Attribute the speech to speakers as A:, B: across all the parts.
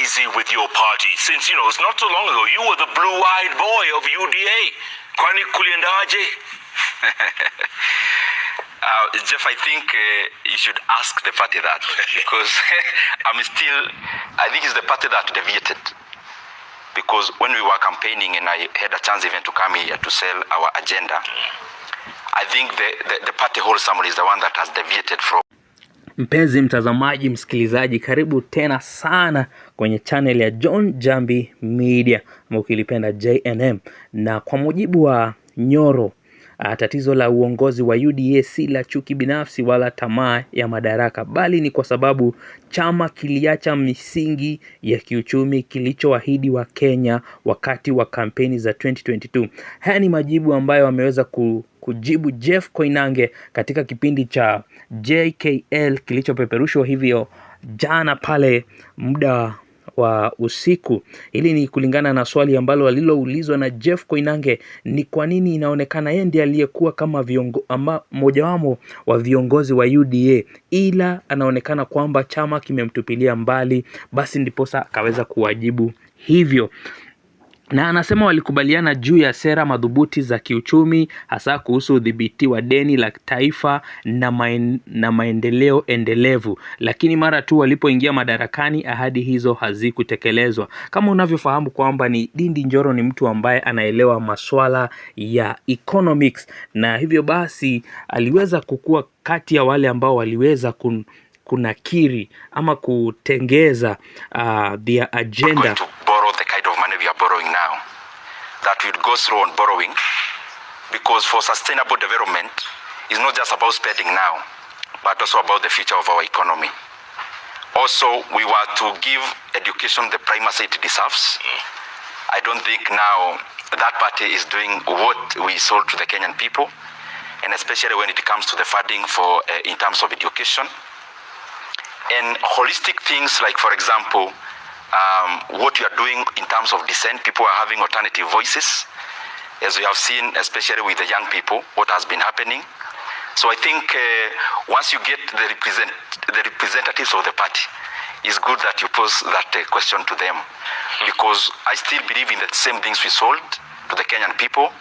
A: easy with your party since, it's not so long ago you were the blue-eyed boy of UDA. Kwani kuliendaje?
B: Jeff, I think you should ask the party that because I think it's the party that deviated. Because when we were campaigning and I had a chance even to come here to sell our agenda, I think the party wholesome is the one that has deviated from.
C: Mpenzi mtazamaji, msikilizaji, karibu tena sana kwenye channel ya John Njambi Media, mkilipenda JNM. Na kwa mujibu wa Nyoro, tatizo la uongozi wa UDA si la chuki binafsi wala tamaa ya madaraka, bali ni kwa sababu chama kiliacha misingi ya kiuchumi kilichoahidi wa Kenya wakati wa kampeni za 2022. Haya ni majibu ambayo ameweza kujibu Jeff Koinange katika kipindi cha JKL kilichopeperushwa hivyo jana pale muda wa usiku. Hili ni kulingana na swali ambalo aliloulizwa na Jeff Koinange, ni kwa nini inaonekana yeye ndiye aliyekuwa kama mojawamo wa viongozi wa UDA, ila anaonekana kwamba chama kimemtupilia mbali, basi ndiposa akaweza kuwajibu hivyo. Na anasema walikubaliana juu ya sera madhubuti za kiuchumi, hasa kuhusu udhibiti wa deni la taifa na maendeleo endelevu, lakini mara tu walipoingia madarakani ahadi hizo hazikutekelezwa. Kama unavyofahamu kwamba ni Ndindi Nyoro ni mtu ambaye anaelewa masuala ya economics, na hivyo basi aliweza kukua kati ya wale ambao waliweza kunakiri ama kutengeza their agenda.
B: Borrowing now that we'd go through on borrowing, because for sustainable development is not just about spending now but also about the future of our economy. Also, we were to give education the primacy it deserves. I don't think now that party is doing what we sold to the Kenyan people, and especially when it comes to the funding for in terms of education and holistic things, like for example what we are doing in terms of dissent. People are having alternative voices, as we have seen, especially with the young people, what has been happening. So I think once you get the representatives of the party, it's good that you pose that question to them, because I still believe in the same things we sold to the Kenyan people,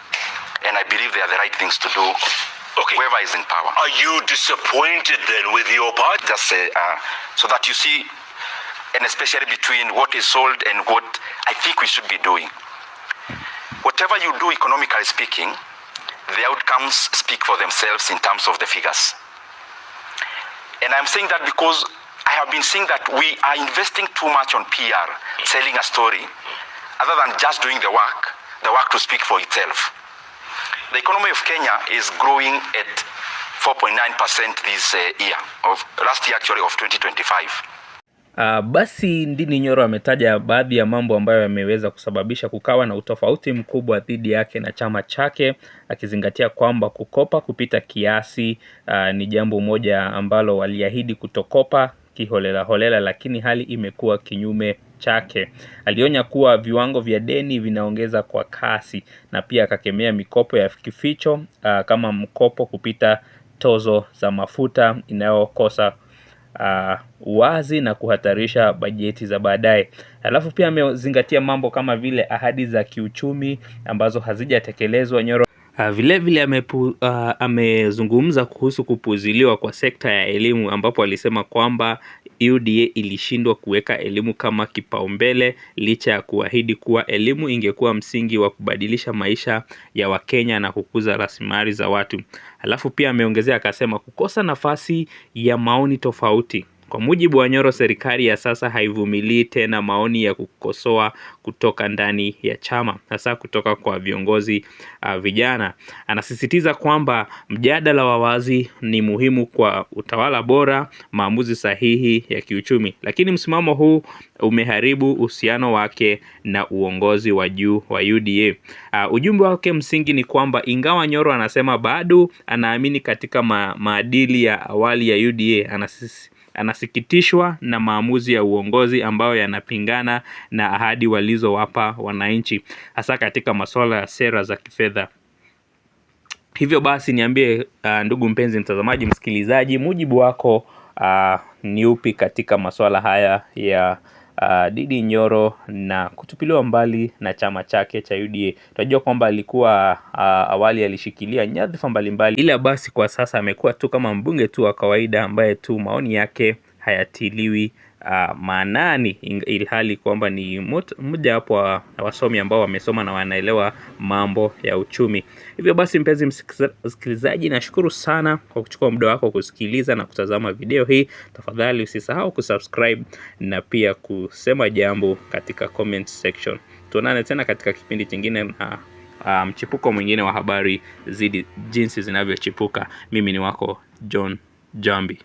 B: and I believe they are the right things to do.
A: Okay.
B: Whoever is in power.
A: Are you disappointed then with your party?
B: Just so that you see, and especially between what is sold and what I think we should be doing. Whatever you do economically speaking, the outcomes speak for themselves in terms of the figures. And I'm saying that because I have been seeing that we are investing too much on PR, selling a story, other than just doing the work to speak for itself. The economy of Kenya is growing at 4.9% this year, last year actually of 2025.
C: Basi Ndindi Nyoro ametaja baadhi ya mambo ambayo yameweza kusababisha kukawa na utofauti mkubwa dhidi yake na chama chake, akizingatia kwamba kukopa kupita kiasi ni jambo moja ambalo waliahidi kutokopa kiholela, lakini hali imekuwa kinyume chake. Alionya kuwa viwango vya deni vinaongeza kwa kasi, na pia akakemea mikopo ya kificho kama mkopo kupita tozo za mafuta inayokosa uwazi na kuhatarisha bajeti za baadaye. Alafu pia amezingatia mambo kama vile ahadi za kiuchumi ambazo hazijatekelezwa. Nyoro vile amezungumza kuhusu kupuziliwa kwa sekta ya elimu, ambapo alisema kwamba UDA ilishindwa kuweka elimu kama kipaumbele licha ya kuahidi kuwa elimu ingekuwa msingi wa kubadilisha maisha ya Wakenya na kukuza rasilimali za watu. Alafu pia ameongezea akasema kukosa nafasi ya maoni tofauti. Kwa mujibu wa Nyoro, serikali ya sasa haivumilii tena maoni ya kukosoa kutoka ndani ya chama, hasa kutoka kwa viongozi vijana. Anasisitiza kwamba mjadala wa wazi ni muhimu kwa utawala bora, maamuzi sahihi ya kiuchumi. Lakini msimamo huu umeharibu uhusiano wake na uongozi wa juu wa UDA. Ujumbe wake msingi ni kwamba ingawa Nyoro anasema bado anaamini katika maadili ya awali ya UDA, anasikitishwa na maamuzi ya uongozi ambayo yanapingana na ahadi walizowapa wananchi, hasa katika masuala ya sera za kifedha. Hivyo basi niambie ndugu mpenzi mtazamaji, msikilizaji, mujibu wako ni upi katika masuala haya ya Ndindi Nyoro na kutupiliwa mbali na chama chake cha UDA. Tunajua kwamba alikuwa awali alishikilia nyadhifa mbalimbali, ila basi kwa sasa amekuwa tu kama mbunge tu wa kawaida ambaye tu maoni yake hayatiliwi maanani, ilhali kwamba ni mmoja wapo wa wasomi ambao wamesoma na wanaelewa mambo ya uchumi. Hivyo basi, mpenzi msikilizaji, nashukuru sana kwa kuchukua muda wako kusikiliza na kutazama video hii. Tafadhali usisahau kusubscribe na pia kusema jambo katika comment section. Tuonane tena katika kipindi kingine na mchipuko mwingine wa habari jinsi zinavyochipuka. Mimi ni wako John Jambi.